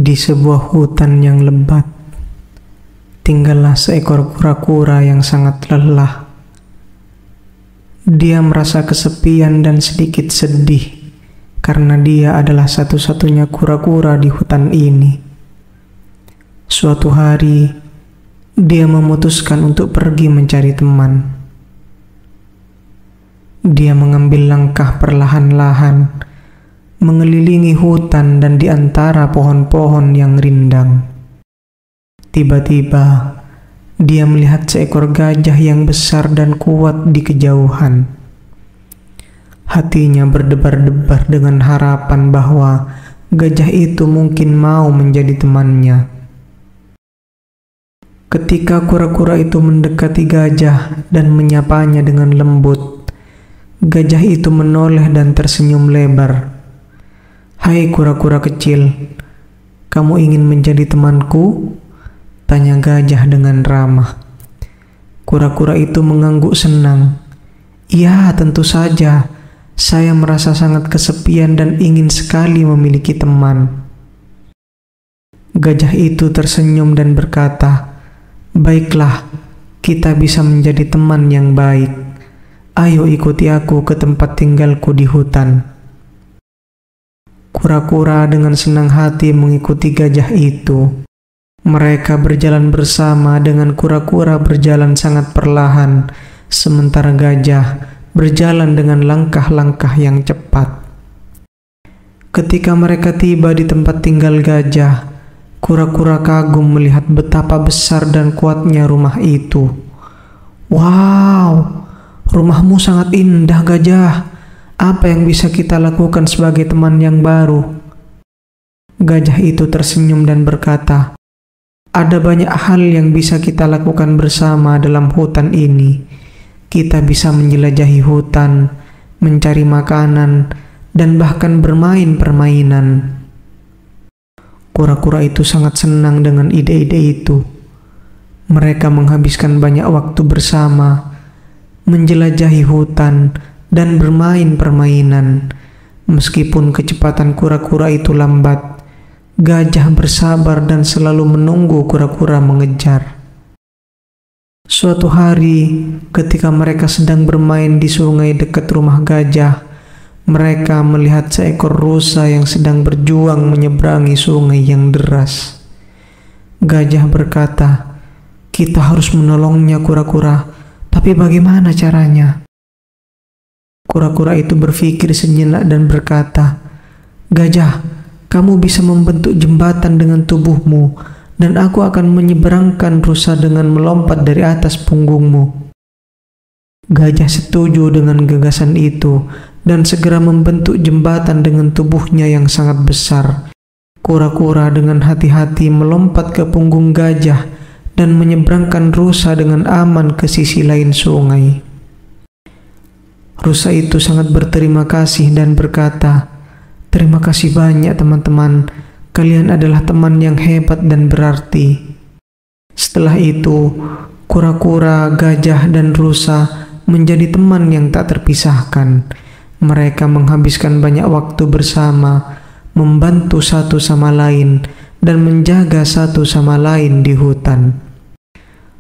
Di sebuah hutan yang lebat, tinggallah seekor kura-kura yang sangat lelah. Dia merasa kesepian dan sedikit sedih karena dia adalah satu-satunya kura-kura di hutan ini. Suatu hari, dia memutuskan untuk pergi mencari teman. Dia mengambil langkah perlahan-lahan, mengelilingi hutan dan di antara pohon-pohon yang rindang. Tiba-tiba, dia melihat seekor gajah yang besar dan kuat di kejauhan. Hatinya berdebar-debar dengan harapan bahwa gajah itu mungkin mau menjadi temannya. Ketika kura-kura itu mendekati gajah dan menyapanya dengan lembut, gajah itu menoleh dan tersenyum lebar. "Hai kura-kura kecil, kamu ingin menjadi temanku?" tanya gajah dengan ramah. Kura-kura itu mengangguk senang. "Ya, tentu saja. Saya merasa sangat kesepian dan ingin sekali memiliki teman." Gajah itu tersenyum dan berkata, "Baiklah, kita bisa menjadi teman yang baik. Ayo ikuti aku ke tempat tinggalku di hutan." Kura-kura dengan senang hati mengikuti gajah itu. Mereka berjalan bersama dengan kura-kura berjalan sangat perlahan, sementara gajah berjalan dengan langkah-langkah yang cepat. Ketika mereka tiba di tempat tinggal gajah, kura-kura kagum melihat betapa besar dan kuatnya rumah itu. "Wow, rumahmu sangat indah, gajah. Apa yang bisa kita lakukan sebagai teman yang baru?" Gajah itu tersenyum dan berkata, "Ada banyak hal yang bisa kita lakukan bersama dalam hutan ini. Kita bisa menjelajahi hutan, mencari makanan, dan bahkan bermain permainan." Kura-kura itu sangat senang dengan ide-ide itu. Mereka menghabiskan banyak waktu bersama, menjelajahi hutan, dan bermain permainan. Meskipun kecepatan kura-kura itu lambat, gajah bersabar dan selalu menunggu kura-kura mengejar. Suatu hari, ketika mereka sedang bermain di sungai dekat rumah gajah, mereka melihat seekor rusa yang sedang berjuang menyeberangi sungai yang deras. Gajah berkata, "Kita harus menolongnya, kura-kura, tapi bagaimana caranya?" Kura-kura itu berpikir sejenak dan berkata, "Gajah, kamu bisa membentuk jembatan dengan tubuhmu, dan aku akan menyeberangkan rusa dengan melompat dari atas punggungmu." Gajah setuju dengan gagasan itu dan segera membentuk jembatan dengan tubuhnya yang sangat besar. Kura-kura dengan hati-hati melompat ke punggung gajah dan menyeberangkan rusa dengan aman ke sisi lain sungai. Rusa itu sangat berterima kasih dan berkata, "Terima kasih banyak teman-teman, kalian adalah teman yang hebat dan berarti." Setelah itu, kura-kura, gajah, dan rusa menjadi teman yang tak terpisahkan. Mereka menghabiskan banyak waktu bersama, membantu satu sama lain, dan menjaga satu sama lain di hutan.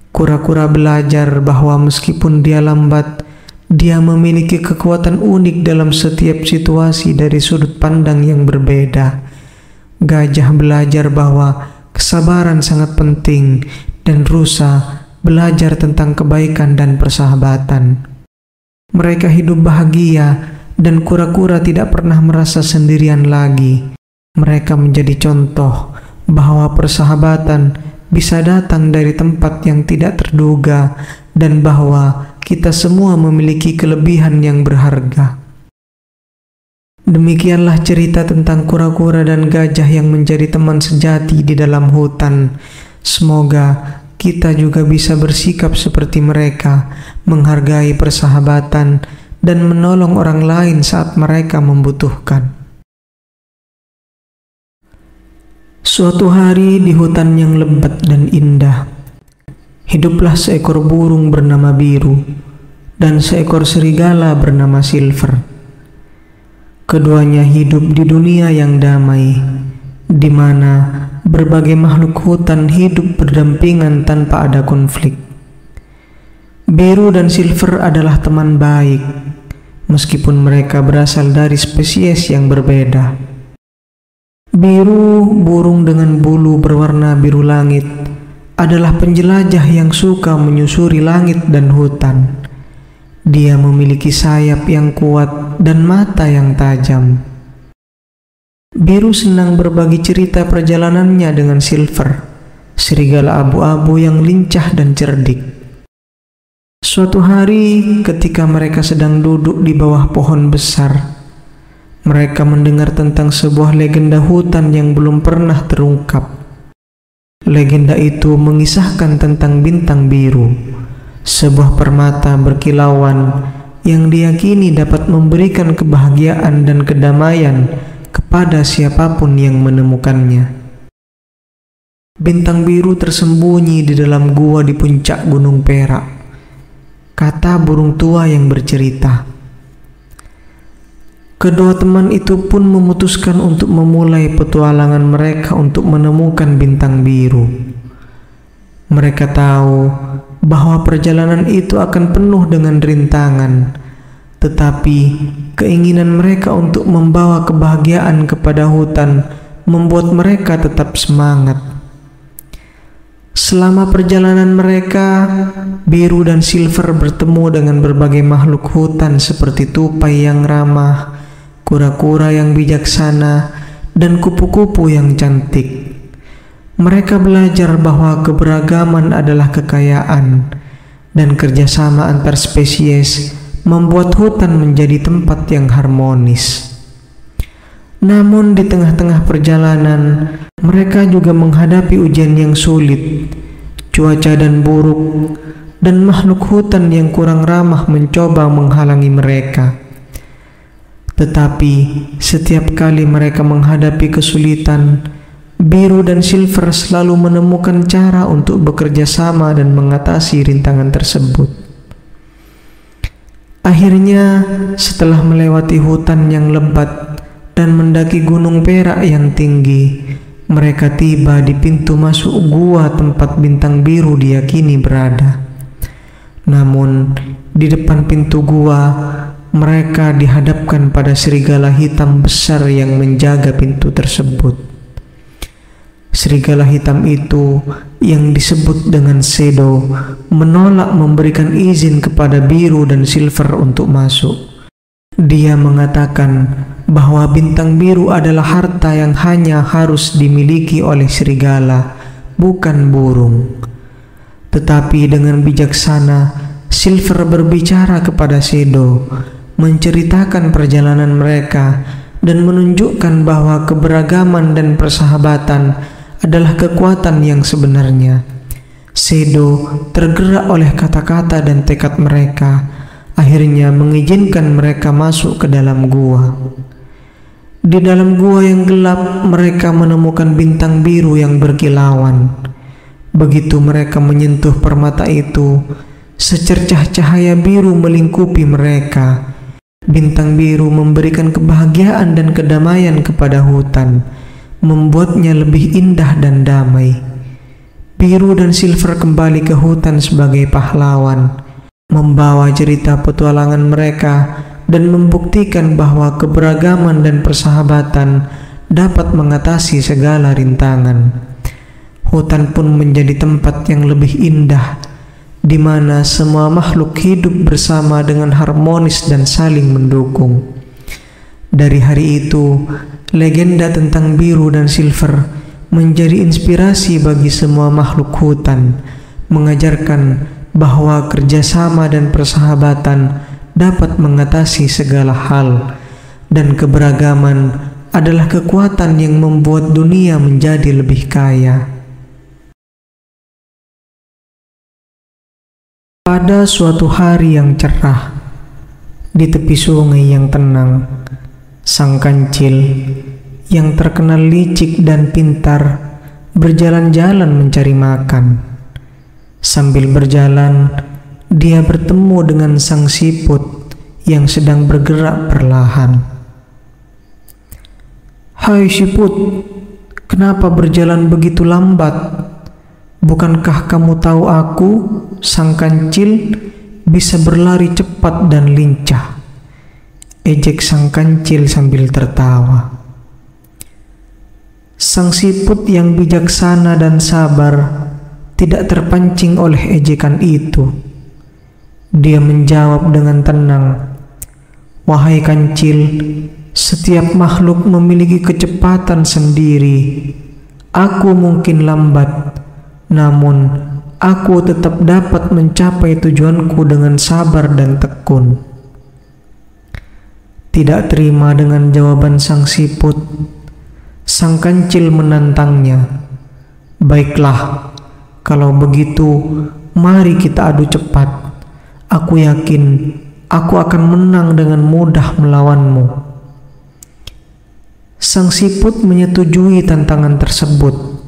Kura-kura belajar bahwa meskipun dia lambat, dia memiliki kekuatan unik dalam setiap situasi dari sudut pandang yang berbeda. Gajah belajar bahwa kesabaran sangat penting, dan rusa belajar tentang kebaikan dan persahabatan. Mereka hidup bahagia, dan kura-kura tidak pernah merasa sendirian lagi. Mereka menjadi contoh bahwa persahabatan bisa datang dari tempat yang tidak terduga, dan bahwa kita semua memiliki kelebihan yang berharga. Demikianlah cerita tentang kura-kura dan gajah yang menjadi teman sejati di dalam hutan. Semoga kita juga bisa bersikap seperti mereka, menghargai persahabatan, dan menolong orang lain saat mereka membutuhkan. Suatu hari di hutan yang lebat dan indah, hiduplah seekor burung bernama Biru dan seekor serigala bernama Silver. Keduanya hidup di dunia yang damai, di mana berbagai makhluk hutan hidup berdampingan tanpa ada konflik. Biru dan Silver adalah teman baik, meskipun mereka berasal dari spesies yang berbeda. Biru, burung dengan bulu berwarna biru langit, adalah penjelajah yang suka menyusuri langit dan hutan. Dia memiliki sayap yang kuat dan mata yang tajam. Biru senang berbagi cerita perjalanannya dengan Silver, serigala abu-abu yang lincah dan cerdik. Suatu hari, ketika mereka sedang duduk di bawah pohon besar, mereka mendengar tentang sebuah legenda hutan yang belum pernah terungkap. Legenda itu mengisahkan tentang bintang biru, sebuah permata berkilauan yang diyakini dapat memberikan kebahagiaan dan kedamaian kepada siapapun yang menemukannya. Bintang biru tersembunyi di dalam gua di puncak Gunung Perak, kata burung tua yang bercerita. Kedua teman itu pun memutuskan untuk memulai petualangan mereka untuk menemukan bintang biru. Mereka tahu bahwa perjalanan itu akan penuh dengan rintangan, tetapi keinginan mereka untuk membawa kebahagiaan kepada hutan membuat mereka tetap semangat. Selama perjalanan mereka, Biru dan Silver bertemu dengan berbagai makhluk hutan seperti tupai yang ramah, kura-kura yang bijaksana, dan kupu-kupu yang cantik. Mereka belajar bahwa keberagaman adalah kekayaan, dan kerjasama antar spesies membuat hutan menjadi tempat yang harmonis. Namun di tengah-tengah perjalanan, mereka juga menghadapi ujian yang sulit. Cuaca dan buruk, dan makhluk hutan yang kurang ramah mencoba menghalangi mereka. Tetapi setiap kali mereka menghadapi kesulitan, Biru dan Silver selalu menemukan cara untuk bekerja sama dan mengatasi rintangan tersebut. Akhirnya, setelah melewati hutan yang lebat dan mendaki Gunung Perak yang tinggi, mereka tiba di pintu masuk gua tempat bintang biru diyakini berada. Namun, di depan pintu gua, mereka dihadapkan pada serigala hitam besar yang menjaga pintu tersebut. Serigala hitam itu, yang disebut dengan Shadow, menolak memberikan izin kepada Biru dan Silver untuk masuk. Dia mengatakan bahwa bintang biru adalah harta yang hanya harus dimiliki oleh serigala, bukan burung. Tetapi dengan bijaksana, Silver berbicara kepada Shadow, menceritakan perjalanan mereka, dan menunjukkan bahwa keberagaman dan persahabatan adalah kekuatan yang sebenarnya. Shadow tergerak oleh kata-kata dan tekad mereka, akhirnya mengizinkan mereka masuk ke dalam gua. Di dalam gua yang gelap, mereka menemukan bintang biru yang berkilauan. Begitu mereka menyentuh permata itu, secercah cahaya biru melingkupi mereka. Bintang biru memberikan kebahagiaan dan kedamaian kepada hutan, membuatnya lebih indah dan damai. Biru dan Silver kembali ke hutan sebagai pahlawan, membawa cerita petualangan mereka dan membuktikan bahwa keberagaman dan persahabatan dapat mengatasi segala rintangan. Hutan pun menjadi tempat yang lebih indah, di mana semua makhluk hidup bersama dengan harmonis dan saling mendukung. Dari hari itu, legenda tentang Biru dan Silver menjadi inspirasi bagi semua makhluk hutan, mengajarkan bahwa kerjasama dan persahabatan dapat mengatasi segala hal, dan keberagaman adalah kekuatan yang membuat dunia menjadi lebih kaya. Pada suatu hari yang cerah, di tepi sungai yang tenang, sang kancil yang terkenal licik dan pintar berjalan-jalan mencari makan. Sambil berjalan, dia bertemu dengan sang siput yang sedang bergerak perlahan. "Hai siput, Kenapa berjalan begitu lambat? Bukankah kamu tahu aku, sang kancil, bisa berlari cepat dan lincah?" ejek sang kancil sambil tertawa. Sang siput yang bijaksana dan sabar tidak terpancing oleh ejekan itu. Dia menjawab dengan tenang, "Wahai kancil, setiap makhluk memiliki kecepatan sendiri. Aku mungkin lambat, namun aku tetap dapat mencapai tujuanku dengan sabar dan tekun." Tidak terima dengan jawaban sang siput, sang kancil menantangnya, "Baiklah, kalau begitu mari kita adu cepat. Aku yakin aku akan menang dengan mudah melawanmu." Sang siput menyetujui tantangan tersebut,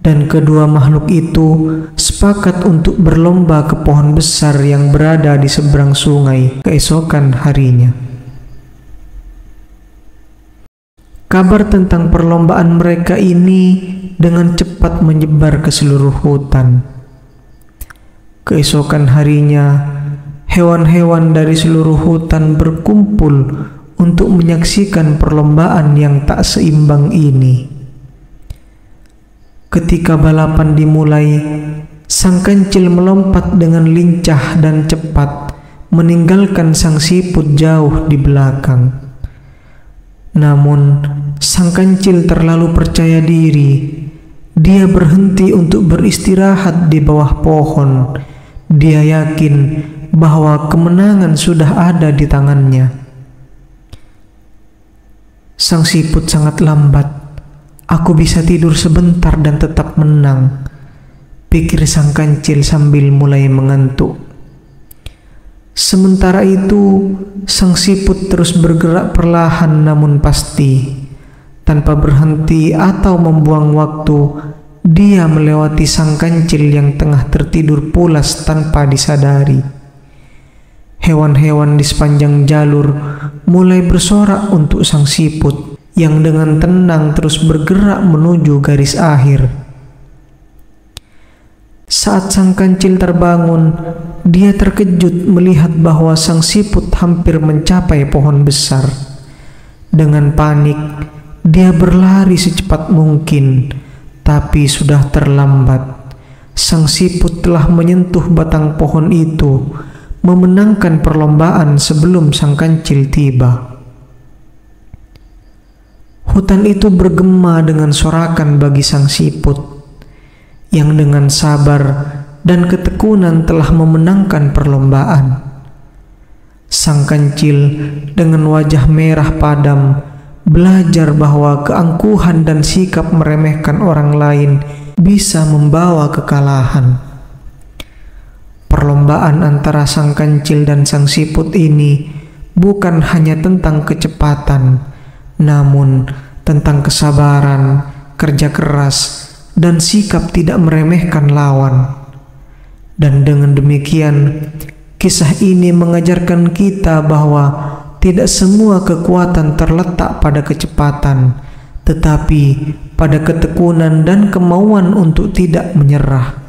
dan kedua makhluk itu sepakat untuk berlomba ke pohon besar yang berada di seberang sungai keesokan harinya. Kabar tentang perlombaan mereka ini dengan cepat menyebar ke seluruh hutan. Keesokan harinya, hewan-hewan dari seluruh hutan berkumpul untuk menyaksikan perlombaan yang tak seimbang ini. Ketika balapan dimulai, sang kancil melompat dengan lincah dan cepat, meninggalkan sang siput jauh di belakang. Namun, sang kancil terlalu percaya diri. Dia berhenti untuk beristirahat di bawah pohon. Dia yakin bahwa kemenangan sudah ada di tangannya. Sang siput sangat lambat. "Aku bisa tidur sebentar dan tetap menang," pikir sang kancil sambil mulai mengantuk. Sementara itu, sang siput terus bergerak perlahan namun pasti. Tanpa berhenti atau membuang waktu, dia melewati sang kancil yang tengah tertidur pulas tanpa disadari. Hewan-hewan di sepanjang jalur mulai bersorak untuk sang siput yang dengan tenang terus bergerak menuju garis akhir. Saat sang kancil terbangun, dia terkejut melihat bahwa sang siput hampir mencapai pohon besar. Dengan panik, dia berlari secepat mungkin, tapi sudah terlambat. Sang siput telah menyentuh batang pohon itu, memenangkan perlombaan sebelum sang kancil tiba. Hutan itu bergema dengan sorakan bagi sang siput yang dengan sabar dan ketekunan telah memenangkan perlombaan. Sang kancil dengan wajah merah padam belajar bahwa keangkuhan dan sikap meremehkan orang lain bisa membawa kekalahan. Perlombaan antara sang kancil dan sang siput ini bukan hanya tentang kecepatan, namun tentang kesabaran, kerja keras, dan sikap tidak meremehkan lawan. Dan dengan demikian, kisah ini mengajarkan kita bahwa tidak semua kekuatan terletak pada kecepatan, tetapi pada ketekunan dan kemauan untuk tidak menyerah.